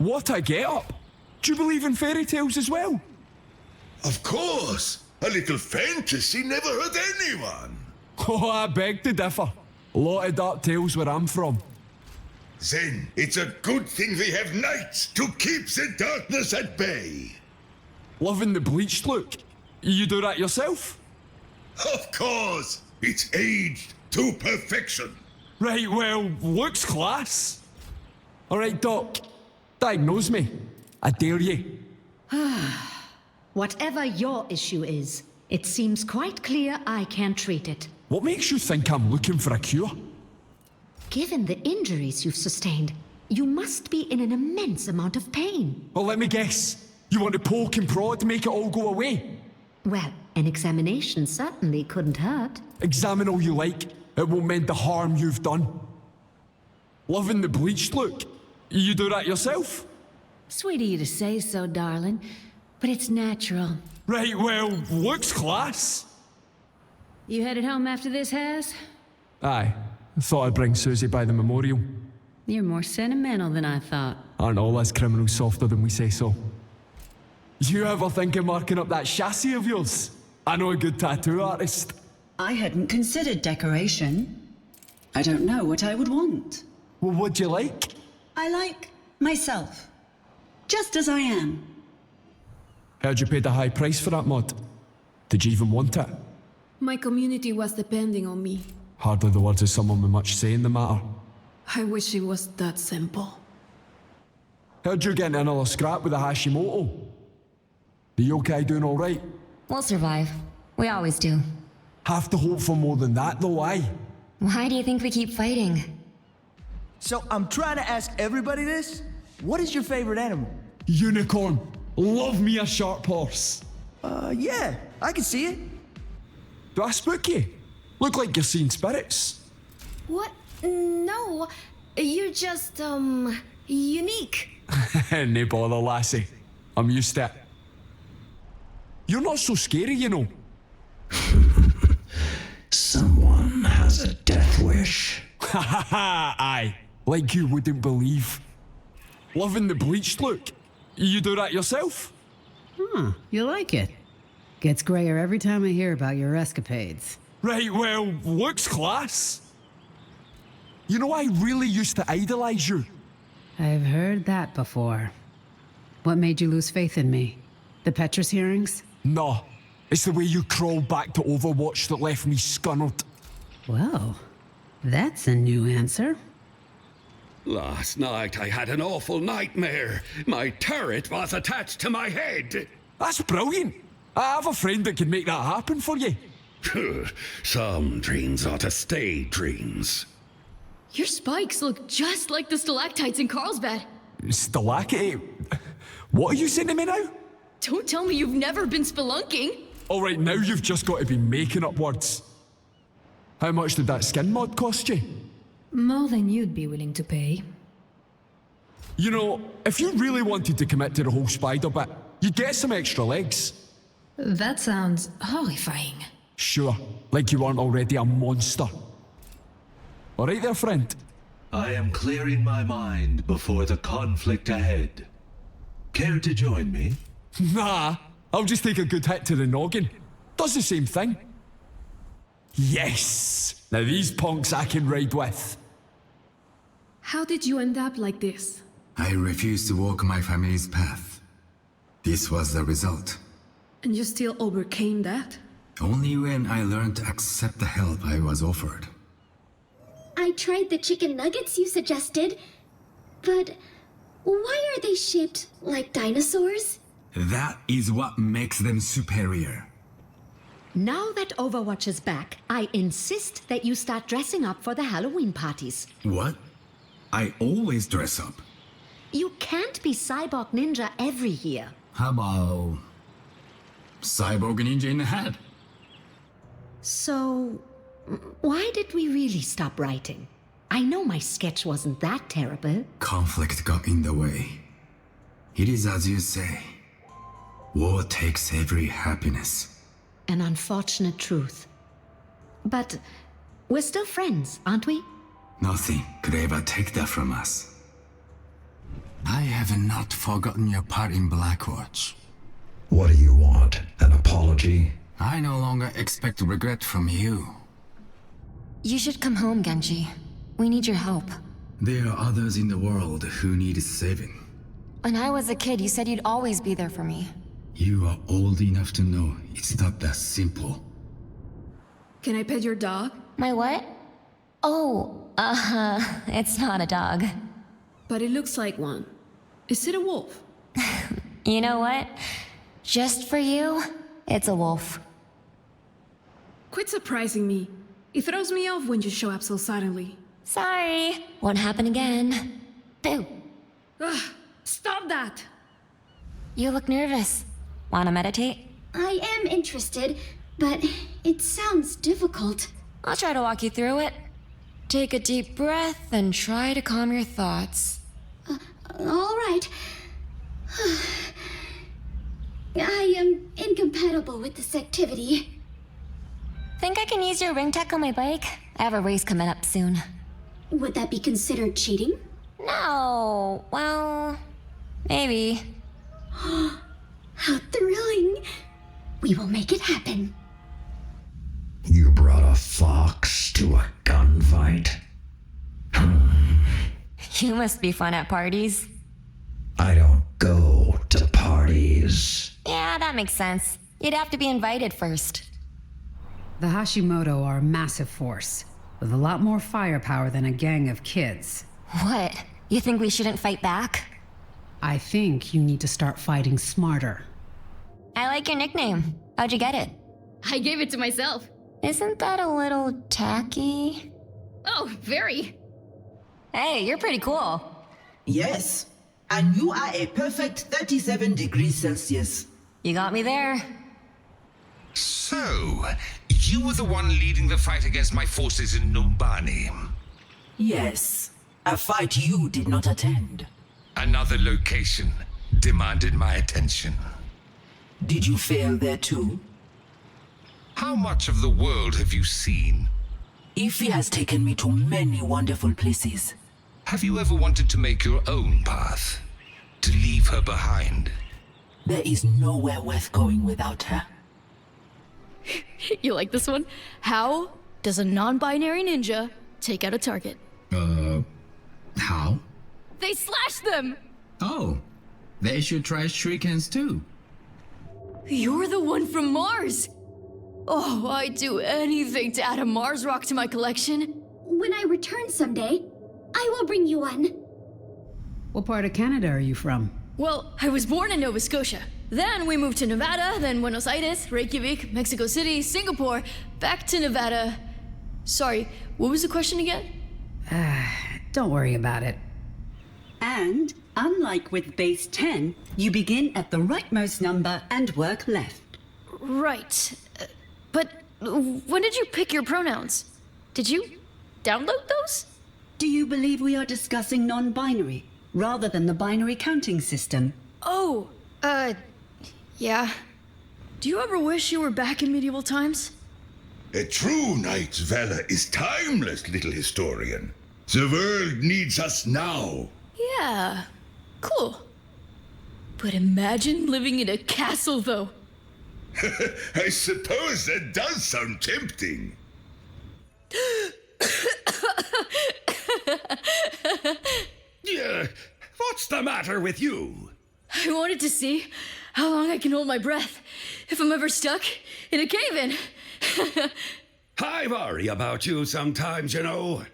What a get-up! Do you believe in fairy tales as well? Of course! A little fantasy never hurt anyone! Oh, I beg to differ. A lot of dark tales where I'm from. Then it's a good thing we have knights to keep the darkness at bay. Loving the bleached look? You do that yourself? Of course! It's aged to perfection. Right, well, looks class. Alright, Doc. Diagnose me. I dare you. Whatever your issue is, it seems quite clear I can't treat it. What makes you think I'm looking for a cure? Given the injuries you've sustained, you must be in an immense amount of pain. Well, let me guess. You want to poke and prod, make it all go away? Well, an examination certainly couldn't hurt. Examine all you like. It won't mend the harm you've done. Loving the bleached look? You do that yourself? Sweet of you to say so, darling, but it's natural. Right, well, looks class. You headed home after this, Has? Aye. I thought I'd bring Susie by the memorial. You're more sentimental than I thought. Aren't all us criminals softer than we say so? You ever think of marking up that chassis of yours? I know a good tattoo artist. I hadn't considered decoration. I don't know what I would want. Well, what'd you like? I like myself. Just as I am. Heard you paid a high price for that mod. Did you even want it? My community was depending on me. Hardly the words of someone with much say in the matter. I wish it was that simple. Heard you getting another scrap with a Hashimoto. The yokai doing alright? We'll survive. We always do. Have to hope for more than that though, aye? Why do you think we keep fighting? So I'm trying to ask everybody this. What is your favorite animal? Unicorn. Love me a sharp horse. Yeah, I can see it. Do I spook you? Look like you're seeing spirits. What? No. You're just, unique. No bother, lassie. I'm used to it. You're not so scary, you know. Someone has a death wish. Ha ha ha, aye. Like you wouldn't believe. Loving the bleached look? You do that yourself? You like it? Gets grayer every time I hear about your escapades. Right, well, looks class. You know, I really used to idolize you. I've heard that before. What made you lose faith in me? The Petrus hearings? Nah, it's the way you crawled back to Overwatch that left me scunnered. Well, that's a new answer. Last night I had an awful nightmare. My turret was attached to my head. That's brilliant. I have a friend that can make that happen for you. Some dreams ought to stay dreams. Your spikes look just like the stalactites in Carlsbad. Stalactite? What are you saying to me now? Don't tell me you've never been spelunking. All right, now you've just got to be making up words. How much did that skin mod cost you? More than you'd be willing to pay. You know, if you really wanted to commit to the whole spider bit, you'd get some extra legs. That sounds horrifying. Sure, like you aren't already a monster. All right there, friend. I am clearing my mind before the conflict ahead. Care to join me? Nah, I'll just take a good hit to the noggin. Does the same thing. Yes! Now these punks I can ride with. How did you end up like this? I refused to walk my family's path. This was the result. And you still overcame that? Only when I learned to accept the help I was offered. I tried the chicken nuggets you suggested, but why are they shaped like dinosaurs? That is what makes them superior. Now that Overwatch is back, I insist that you start dressing up for the Halloween parties. What? I always dress up. You can't be Cyborg Ninja every year. How about Cyborg Ninja in the head? So, why did we really stop writing? I know my sketch wasn't that terrible. Conflict got in the way. It is as you say. War takes every happiness. An unfortunate truth. But we're still friends, aren't we? Nothing could ever take that from us. I have not forgotten your part in Blackwatch. What do you want? An apology? I no longer expect regret from you. You should come home, Genji. We need your help. There are others in the world who need saving. When I was a kid, you said you'd always be there for me. You are old enough to know it's not that simple. Can I pet your dog? My what? Oh, it's not a dog. But it looks like one. Is it a wolf? You know what? Just for you, it's a wolf. Quit surprising me. It throws me off when you show up so suddenly. Sorry. Won't happen again. Boo. Ugh, stop that! You look nervous. Wanna meditate? I am interested, but it sounds difficult. I'll try to walk you through it. Take a deep breath and try to calm your thoughts. All right. I am incompatible with this activity. Think I can use your ring tech on my bike? I have a race coming up soon. Would that be considered cheating? No, well, maybe. How thrilling! We will make it happen. You brought a fox to a gunfight? You must be fun at parties. I don't go to parties. Yeah, that makes sense. You'd have to be invited first. The Hashimoto are a massive force, with a lot more firepower than a gang of kids. What? You think we shouldn't fight back? I think you need to start fighting smarter. I like your nickname. How'd you get it? I gave it to myself. Isn't that a little tacky? Oh, very. Hey, you're pretty cool. Yes, and you are a perfect 37 degrees Celsius. You got me there. So, you were the one leading the fight against my forces in Numbani. Yes, a fight you did not attend. Another location demanded my attention. Did you fail there too? How much of the world have you seen? Ify has taken me to many wonderful places. Have you ever wanted to make your own path? To leave her behind? There is nowhere worth going without her. You like this one? How does a non-binary ninja take out a target? How? They slash them! Oh, they should try shurikens too. You're the one from Mars! Oh, I'd do anything to add a Mars rock to my collection. When I return someday, I will bring you one. What part of Canada are you from? Well, I was born in Nova Scotia. Then we moved to Nevada, then Buenos Aires, Reykjavik, Mexico City, Singapore, back to Nevada. Sorry, what was the question again? Don't worry about it. And, unlike with base 10, you begin at the rightmost number and work left. Right. But when did you pick your pronouns? Did you download those? Do you believe we are discussing non-binary, rather than the binary counting system? Oh, yeah. Do you ever wish you were back in medieval times? A true knight's valor is timeless, little historian. The world needs us now. Yeah, cool. But imagine living in a castle, though. I suppose that does sound tempting. Yeah, what's the matter with you? I wanted to see how long I can hold my breath if I'm ever stuck in a cave-in. I worry about you sometimes, you know.